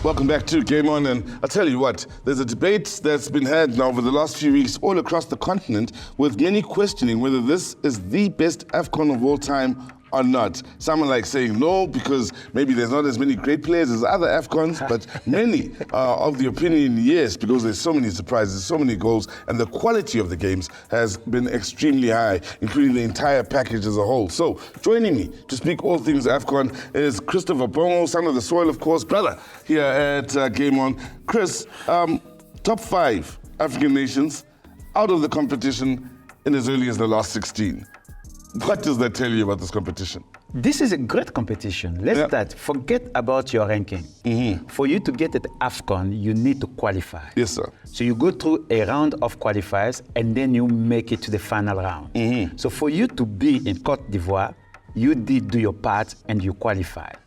Welcome back to Game On, and I'll tell you what, there's a debate that's been had now over the last few weeks all across the continent, with many questioning whether this is the best AFCON of all time or not. Some are like saying no, because maybe there's not as many great players as other AFCONs, but many are of the opinion yes, because there's so many surprises, so many goals, and the quality of the games has been extremely high, including the entire package as a whole. So, joining me to speak all things AFCON is Christoph Bongo, son of the soil, of course, brother here at Game On. Chris, top 5 African nations out of the competition in as early as the last 16. What does that tell you about this competition? This is a great competition. Let's start. Forget about your ranking. For you to get at AFCON, you need to qualify. Yes, sir. So you go through a round of qualifiers and then you make it to the final round. So for you to be in Cote d'Ivoire, you did do your part and you qualified.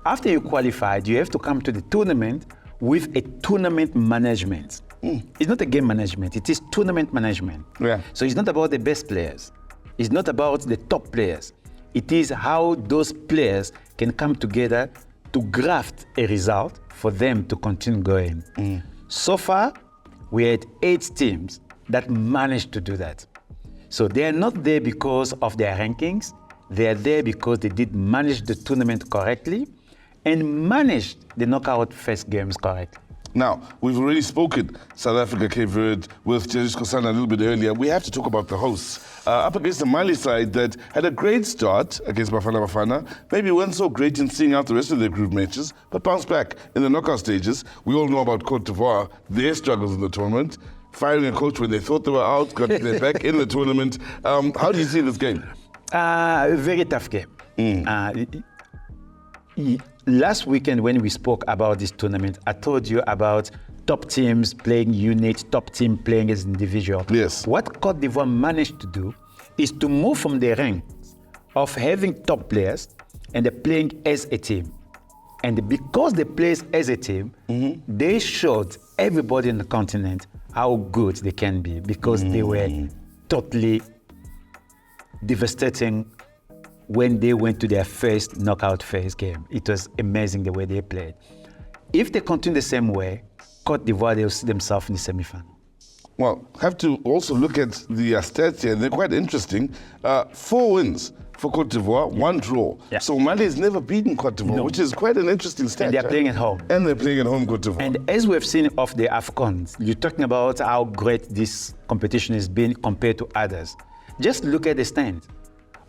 After you qualified, you have to come to the tournament with a tournament management. It's not a game management, it is tournament management. So it's not about the best players. It's not about the top players. It is how those players can come together to graft a result for them to continue going. So far, we had 8 teams that managed to do that. So they are not there because of their rankings. They are there because they did manage the tournament correctly and managed the knockout phase games correctly. Now, we've already spoken South Africa, Cape Verde, with Jerry Kosana a little bit earlier. We have to talk about the hosts. Up against the Mali side that had a great start against Bafana, maybe weren't so great in seeing out the rest of their group matches, but bounced back in the knockout stages. We all know about Cote d'Ivoire, their struggles in the tournament, firing a coach when they thought they were out, got them back in the tournament. How do you see this game? A very tough game. Last weekend when we spoke about this tournament, I told you about top teams playing unit, top team playing as individual. Yes. What Cote d'Ivoire managed to do is to move from the ranks of having top players and they're playing as a team. And because they play as a team, they showed everybody in the continent how good they can be, because they were totally devastating when they went to their first knockout phase game. It was amazing the way they played. If they continue the same way, Cote d'Ivoire, they'll see themselves in the semi-final. Well, have to also look at the stats here. They're quite interesting. 4 wins for Cote d'Ivoire, 1 draw. So Mali has never beaten Cote d'Ivoire, which is quite an interesting stat. And they're playing at home. And they're playing at home, Cote d'Ivoire. And as we've seen of the AFCON, you're talking about how great this competition has been compared to others. Just look at the stands.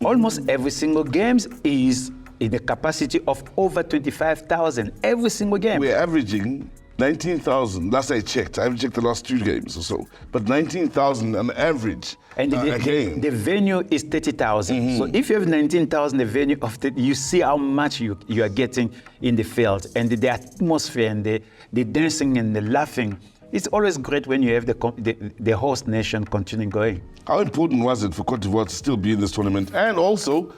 Almost every single game is in the capacity of over 25,000. Every single game. We're averaging 19,000. Last I checked. I haven't checked the last 2 games or so. But 19,000 on average and a game. The venue is 30,000. So if you have 19,000, the venue of you see how much you are getting in the field. And the atmosphere and the dancing and the laughing. It's always great when you have the host nation continuing going. How important was it for Cote d'Ivoire to still be in this tournament and also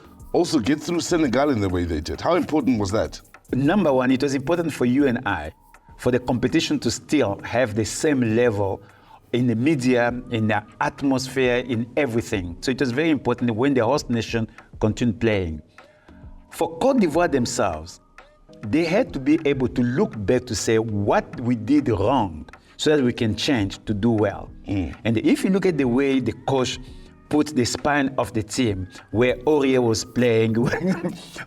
get through Senegal in the way they did? How important was that? Number one, it was important for you and I, for the competition to still have the same level in the media, in the atmosphere, in everything. So it was very important when the host nation continued playing. For Cote d'Ivoire themselves, they had to be able to look back to say what we did wrong, so that we can change to do well. And if you look at the way the coach put the spine of the team, where Aurier was playing,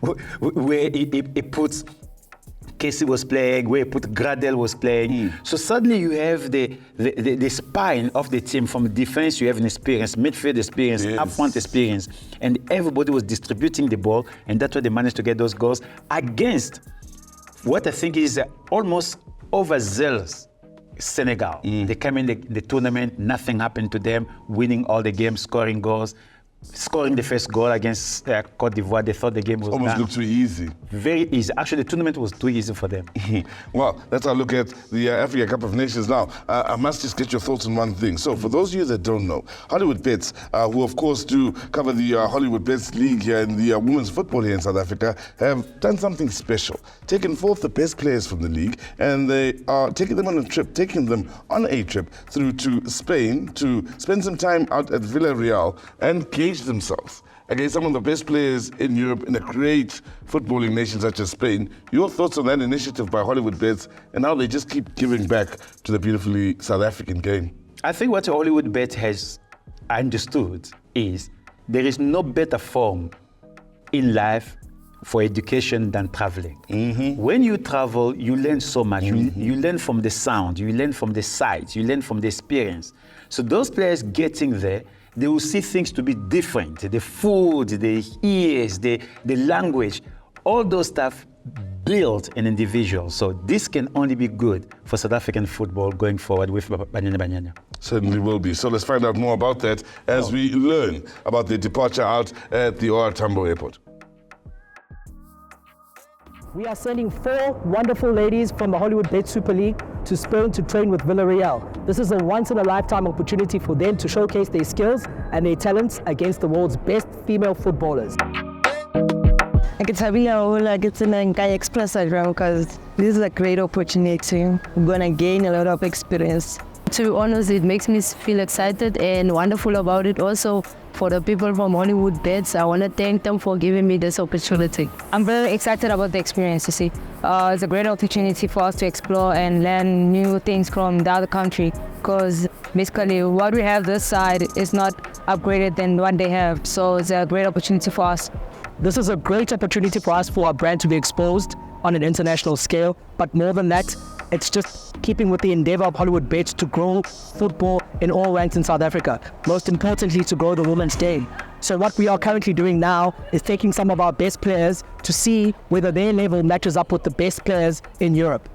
where he puts Casey was playing, where he put Gradel was playing. So suddenly you have the spine of the team. From defense, you have an experience, midfield experience, upfront experience, and everybody was distributing the ball, and that's why they managed to get those goals against what I think is almost overzealous Senegal. They came in the tournament, nothing happened to them, winning all the games, scoring goals. Scoring the first goal against Cote d'Ivoire, they thought the game was almost done. Looked too easy. Very easy. Actually, the tournament was too easy for them. Well, let's look at the Africa Cup of Nations now. I must just get your thoughts on one thing. So, for those of you that don't know, Hollywood Bets, who of course do cover the Hollywood Bets League here in the women's football here in South Africa, have done something special. Taken forth the best players from the league, and they are taking them on a trip through to Spain to spend some time out at Villareal and engage themselves against some of the best players in Europe in a great footballing nation such as Spain. Your thoughts on that initiative by Hollywood Bets and how they just keep giving back to the beautifully South African game? I think what Hollywood Bet has understood is there is no better form in life for education than traveling. When you travel, you learn so much. You learn from the sound, you learn from the sights, you learn from the experience. So those players getting there, they will see things to be different. The food, the ears, the language, all those stuff build an individual. So this can only be good for South African football going forward with Banyana. Certainly will be. So let's find out more about that as we learn about the departure out at the OR Tambo Airport. We are sending 4 wonderful ladies from the Hollywood Bet Super League to Spain to train with Villareal. This is a once-in-a-lifetime opportunity for them to showcase their skills and their talents against the world's best female footballers. It's in a express because this is a great opportunity. I'm gonna gain a lot of experience. To be honest, it makes me feel excited and wonderful about it. Also, for the people from Hollywood Bets, I want to thank them for giving me this opportunity. I'm very excited about the experience, you see. It's a great opportunity for us to explore and learn new things from the other country, because basically what we have this side is not upgraded than what they have. So it's a great opportunity for us. This is a great opportunity for us, for our brand to be exposed on an international scale. But more than that, it's just keeping with the endeavor of Hollywood Bets to grow football in all ranks in South Africa. Most importantly, to grow the women's game. So what we are currently doing now is taking some of our best players to see whether their level matches up with the best players in Europe.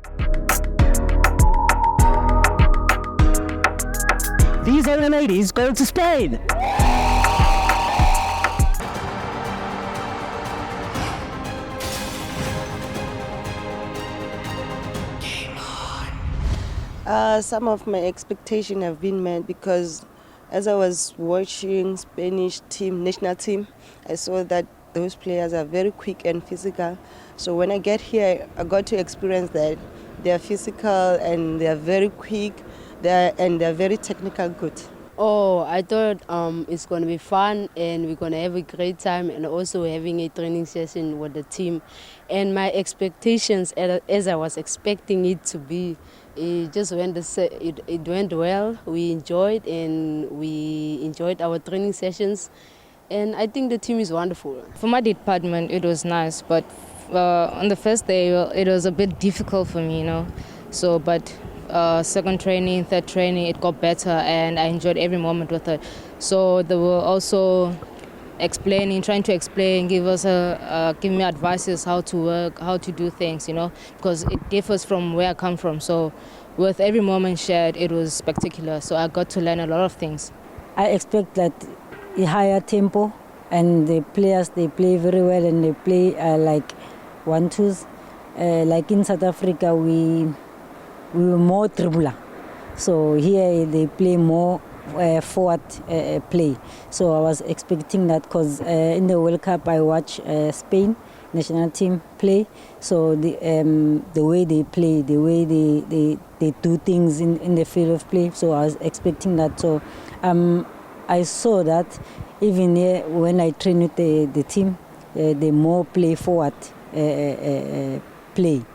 These are the ladies going to Spain. Some of my expectations have been met because as I was watching Spanish national team, I saw that those players are very quick and physical. So when I get here, I got to experience that. They are physical and they are very quick, and they're very technical good. Oh, I thought it's going to be fun and we're going to have a great time, and also having a training session with the team. And my expectations, as I was expecting it to be, it just went, it went well. We enjoyed our training sessions, and I think the team is wonderful. For my department, it was nice, but on the first day, it was a bit difficult for me, you know. So, but second training, third training, it got better, and I enjoyed every moment with it. So they were also trying to explain, give me advices how to work, how to do things, you know, because it differs from where I come from. So with every moment shared, it was spectacular. So I got to learn a lot of things. I expect that a higher tempo, and the players, they play very well, and they play like 1-2s. Like in South Africa, we were more dribbler. So here they play more forward play. So I was expecting that, because in the World Cup I watch Spain national team play. So the way they play, the way they do things in the field of play. So I was expecting that. So I saw that even here when I train with the team, they more play forward play.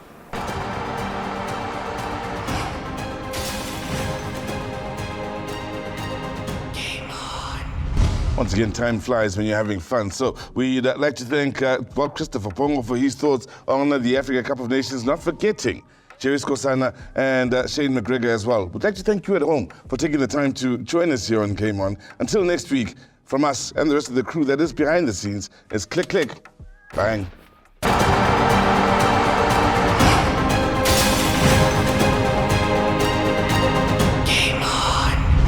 Once again, time flies when you're having fun. So we'd like to thank Christoph Bongo for his thoughts on the Africa Cup of Nations, not forgetting Jerry Skosana and Shane McGregor as well. We'd like to thank you at home for taking the time to join us here on Game On. Until next week, from us and the rest of the crew that is behind the scenes, it's click, click, bang.